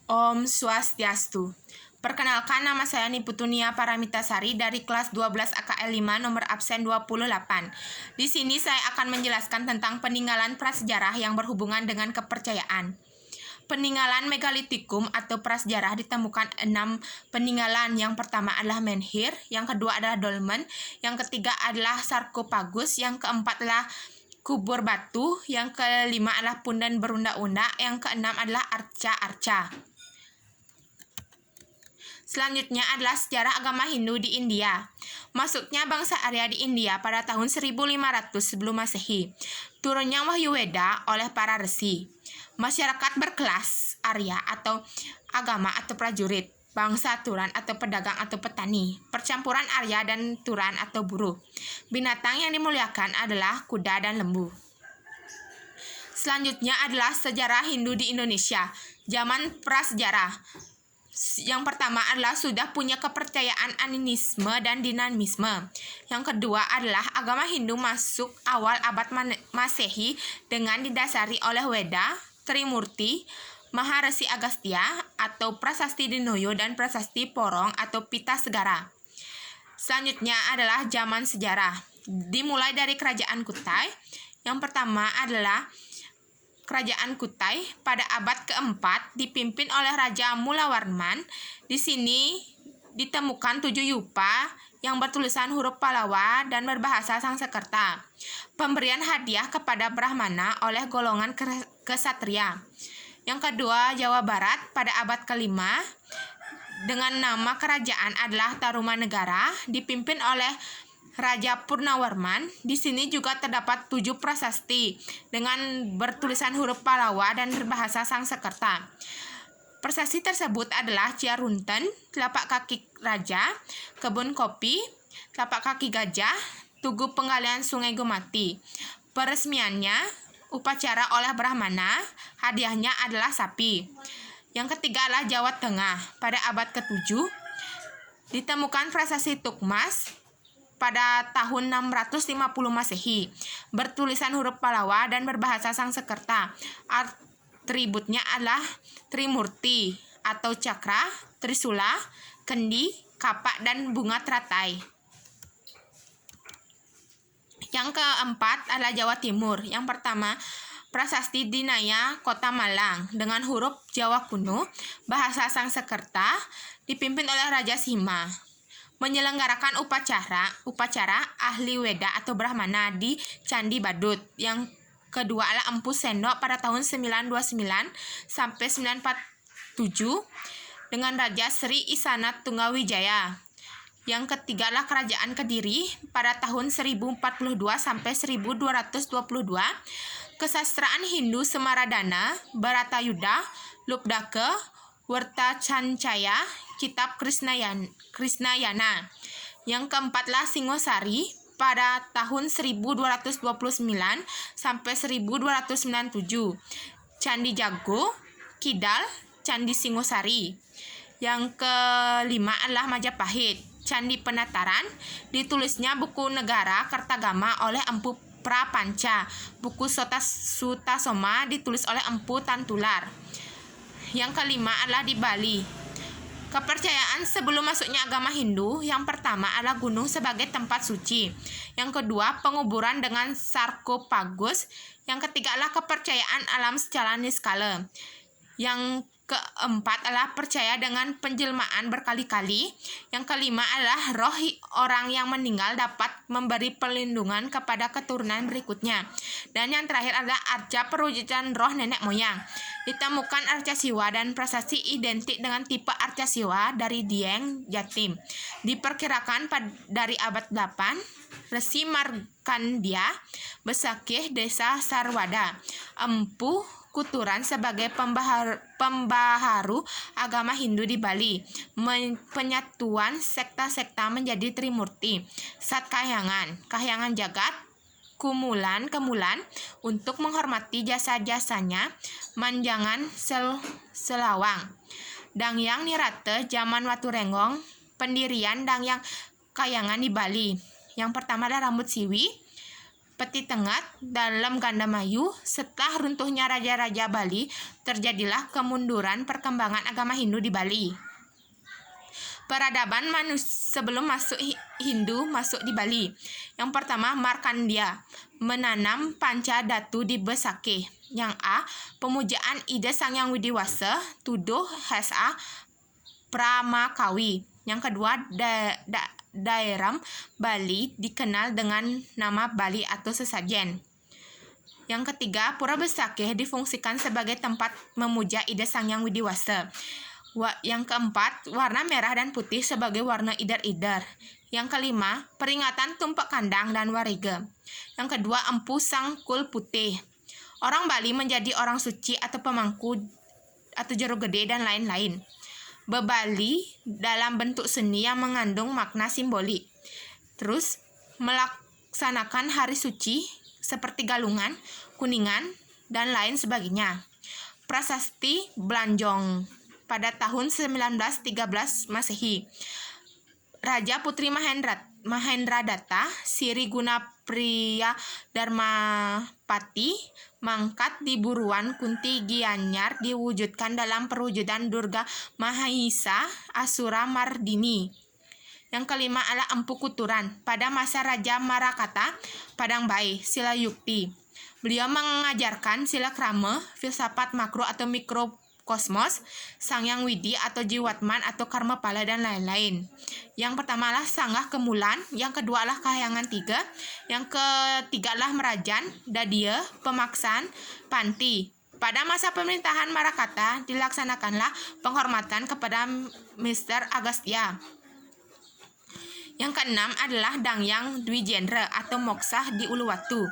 Om Swastiastu. Perkenalkan, nama saya Niputunia Paramitasari dari kelas 12 AKL 5 nomor absen 28. Di sini saya akan menjelaskan tentang peninggalan prasejarah yang berhubungan dengan kepercayaan. Peninggalan megalitikum atau prasejarah ditemukan 6 peninggalan. Yang pertama adalah menhir, yang kedua adalah dolmen, yang ketiga adalah sarkopagus, yang keempat adalah kubur batu, yang kelima adalah punden berundak-undak, yang keenam adalah arca-arca. Selanjutnya adalah sejarah agama Hindu di India. Masuknya bangsa Arya di India pada tahun 1500 sebelum Masehi. Turunnya Wahyu Weda oleh para resi. Masyarakat berkelas Arya atau agama atau prajurit. Bangsa Turan atau pedagang atau petani. Percampuran Arya dan Turan atau buruh. Binatang yang dimuliakan adalah kuda dan lembu. Selanjutnya adalah sejarah Hindu di Indonesia. Zaman prasejarah. Yang pertama adalah sudah punya kepercayaan animisme dan dinamisme. Yang kedua adalah agama Hindu masuk awal abad Masehi dengan didasari oleh Weda, Trimurti, Maharesi Agastya atau Prasasti Dinoyo dan Prasasti Porong atau Pita Segara. Selanjutnya adalah zaman sejarah. Dimulai dari Kerajaan Kutai. Yang pertama adalah Kerajaan Kutai pada abad keempat dipimpin oleh Raja Mulawarman. Di sini ditemukan 7 yupa yang bertulisan huruf Pallava dan berbahasa Sanskerta. Pemberian hadiah kepada Brahmana oleh golongan kesatria. Yang kedua, Jawa Barat pada abad kelima dengan nama kerajaan adalah Tarumanegara, dipimpin oleh Raja Purnawarman. Di sini juga terdapat 7 prasasti dengan bertulisan huruf Pallava dan berbahasa Sanskerta. Prasasti tersebut adalah Ciarunten, Telapak Kaki Raja, Kebun Kopi, Telapak Kaki Gajah, Tugu Penggalian Sungai Gumati. Peresmiannya upacara oleh Brahmana, hadiahnya adalah sapi. Yang ketiga adalah Jawa Tengah. Pada abad ke-7 ditemukan prasasti Tukmas pada tahun 650 Masehi, bertulisan huruf Pallava dan berbahasa Sanskerta. Atributnya adalah Trimurti atau cakra, trisula, kendi, kapak, dan bunga teratai. Yang keempat adalah Jawa Timur. Yang pertama, Prasasti Dinaya Kota Malang dengan huruf Jawa kuno, bahasa Sanskerta, dipimpin oleh Raja Sima. Menyelenggarakan upacara ahli Weda atau Brahmana di Candi Badut. Yang kedua adalah Empu Sendok pada tahun 929 sampai 947 dengan Raja Sri Isana Tunggawijaya. Yang ketiga adalah Kerajaan Kediri pada tahun 1042 sampai 1222. Kesastraan Hindu Semaradana, Bharatayuddha, Lubdaka, Wertacancaya, Kitab Krisnayana. Yang keempatlah Singosari pada tahun 1229 sampai 1297. Candi Jago, Kidal, Candi Singosari. Yang kelima adalah Majapahit, Candi Penataran, ditulisnya buku Negara Kertagama oleh Empu Prapanca. Buku Sutasoma ditulis oleh Empu Tantular. Yang kelima adalah di Bali. Kepercayaan sebelum masuknya agama Hindu, yang pertama adalah gunung sebagai tempat suci. Yang kedua, penguburan dengan sarkopagus. Yang ketiga adalah kepercayaan alam secara niskala. Yang keempat adalah percaya dengan penjelmaan berkali-kali. Yang kelima adalah roh orang yang meninggal dapat memberi perlindungan kepada keturunan berikutnya. Dan yang terakhir adalah arca perwujudan roh nenek moyang. Ditemukan arca Siwa dan prasasti identik dengan tipe arca Siwa dari Dieng, Jatim. Diperkirakan dari abad 8, Resi Markandia Besakih Desa Sarwada, Empu Kuturan sebagai pembaharu agama Hindu di Bali. Penyatuan sekta-sekta menjadi Trimurti. Sat Kahyangan Jagat, Kemulan untuk menghormati jasa-jasanya. Manjangan Selawang. Dangyang Nirate zaman Watu Renggong. Pendirian Dangyang Kahyangan di Bali. Yang pertama adalah rambut siwi, Peti Tengah dalam Gandamayu. Setelah runtuhnya raja-raja Bali, terjadilah kemunduran perkembangan agama Hindu di Bali. Peradaban sebelum Hindu masuk di Bali. Yang pertama, Markandia menanam panca datu di Besakeh. Yang A, pemujaan ide Sang Hyang Widiwasa, tuduh Hesa Pramakawi. Yang kedua, daerah Bali dikenal dengan nama Bali atau sesajen. Yang ketiga, Pura Besakeh difungsikan sebagai tempat memuja ide Sang Hyang Widiwasa. Yang keempat, warna merah dan putih sebagai warna idar-idar. Yang kelima, peringatan tumpak kandang dan warige. Yang kedua, empu sangkul putih. Orang Bali menjadi orang suci atau pemangku atau jero gede dan lain-lain. Bebali dalam bentuk seni yang mengandung makna simbolik. Terus, melaksanakan hari suci seperti Galungan, Kuningan, dan lain sebagainya. Prasasti Blanjong pada tahun 1913 Masehi. Raja Putri Mahendradatta, Siri Gunapriya Dharmapati, mangkat di buruan Kunti Gianyar diwujudkan dalam perwujudan Durga Mahisa Asura Mardini. Yang kelima adalah Empu Kuturan pada masa Raja Marakata Padangbai Sila Yukti. Beliau mengajarkan sila krama, filsafat makro atau mikrokosmos, Sang Hyang Widi atau Jiwatman atau Karma Pala dan lain-lain. Yang pertama adalah Sanggah Kemulan, yang kedua adalah Kahyangan 3, yang ketiga adalah Merajan, Dadia, Pemaksaan, Panti. Pada masa pemerintahan Marakata dilaksanakanlah penghormatan kepada Mr. Agastya. Yang keenam adalah Dangyang Dwijendra atau Moksah di Uluwatu.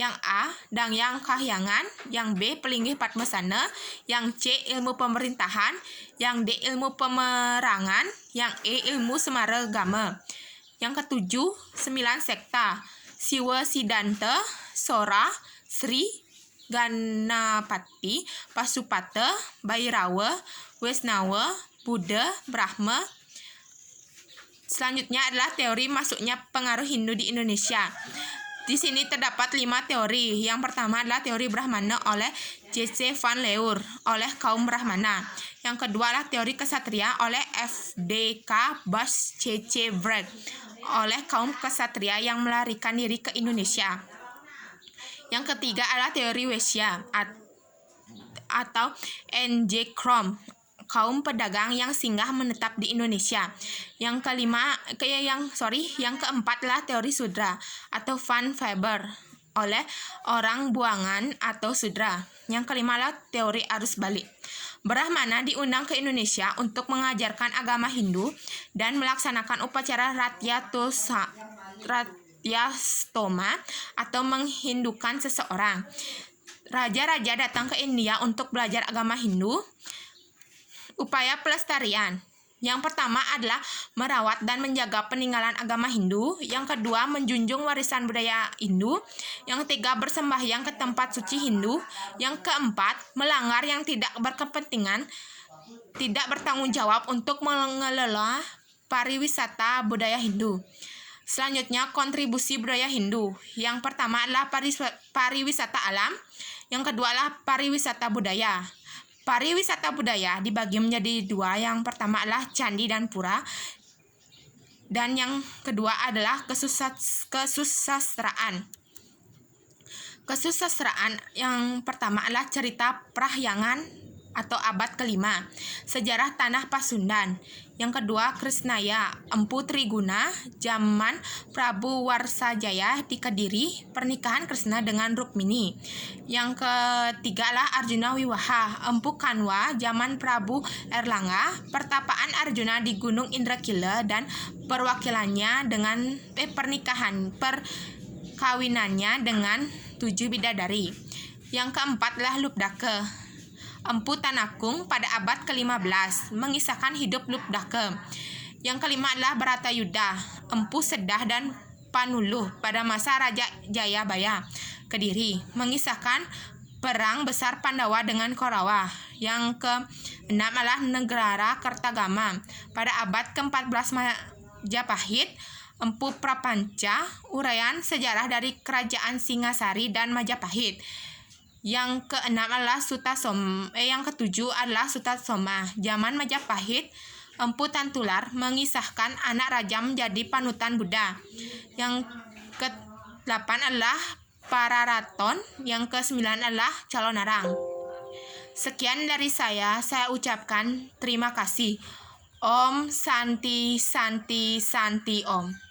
Yang A, Dangyang Kahyangan. Yang B, Pelinggih Padmasana. Yang C, Ilmu Pemerintahan. Yang D, Ilmu Pemerangan. Yang E, Ilmu Semaragama. Yang ketujuh, 9 sekta. Siwa Sidanta, Sora, Sri, Ganapati, Pasupata, Bhairawa, Wesnawa, Buddha, Brahma. Selanjutnya adalah teori masuknya pengaruh Hindu di Indonesia. Di sini terdapat 5 teori. Yang pertama adalah teori Brahmana oleh J.C. Van Leur oleh kaum Brahmana. Yang kedua adalah teori kesatria oleh F.D.K. Bas C.C. Bragg oleh kaum kesatria yang melarikan diri ke Indonesia. Yang ketiga adalah teori Wesya atau N.J. Krom, kaum pedagang yang singgah menetap di Indonesia. Yang keempat adalah teori Sudra atau Van Faber oleh orang buangan atau Sudra. Yang kelima adalah teori arus balik. Brahmana diundang ke Indonesia untuk mengajarkan agama Hindu dan melaksanakan upacara Ratyastoma atau menghindukan seseorang. Raja-raja datang ke India untuk belajar agama Hindu. Upaya pelestarian. Yang pertama adalah merawat dan menjaga peninggalan agama Hindu. Yang kedua, menjunjung warisan budaya Hindu. Yang ketiga, bersembahyang ke tempat suci Hindu. Yang keempat, melanggar yang tidak berkepentingan, tidak bertanggung jawab untuk mengelola pariwisata budaya Hindu. Selanjutnya, kontribusi budaya Hindu. Yang pertama adalah pariwisata alam. Yang kedua adalah pariwisata budaya. Pariwisata budaya dibagi menjadi 2. Yang pertama adalah candi dan pura. Dan yang kedua adalah kesusastraan. Kesusastraan yang pertama adalah cerita Prahyangan atau abad ke-5, sejarah tanah Pasundan. Yang kedua, Krisnaya, Empu Triguna, zaman Prabu Warsajaya di Kediri, pernikahan Krishna dengan Rukmini. Yang ketiga adalah Arjuna Wiwaha, Empu Kanwa, zaman Prabu Erlangga, pertapaan Arjuna di Gunung Indrakila dan perwakilannya dengan perkawinannya dengan 7 bidadari. Yang keempat adalah Lubdaka, Empu Tanakung pada abad ke-15, mengisahkan hidup Lubdaka. Yang kelima adalah Bharatayuddha, Empu Sedah dan Panuluh pada masa Raja Jayabaya, Kediri, mengisahkan perang besar Pandawa dengan Korawa. Yang keenam adalah Negara Kertagama pada abad ke-14 Majapahit, Empu Prapanca, uraian sejarah dari Kerajaan Singasari dan Majapahit. Yang ketujuh adalah Sutasoma. Zaman Majapahit, Empu Tantular mengisahkan anak raja menjadi panutan Buddha. Yang ke-8 adalah Pararaton. Yang ke-9 adalah Calonarang. Sekian dari saya ucapkan terima kasih. Om Santi Santi Santi Om.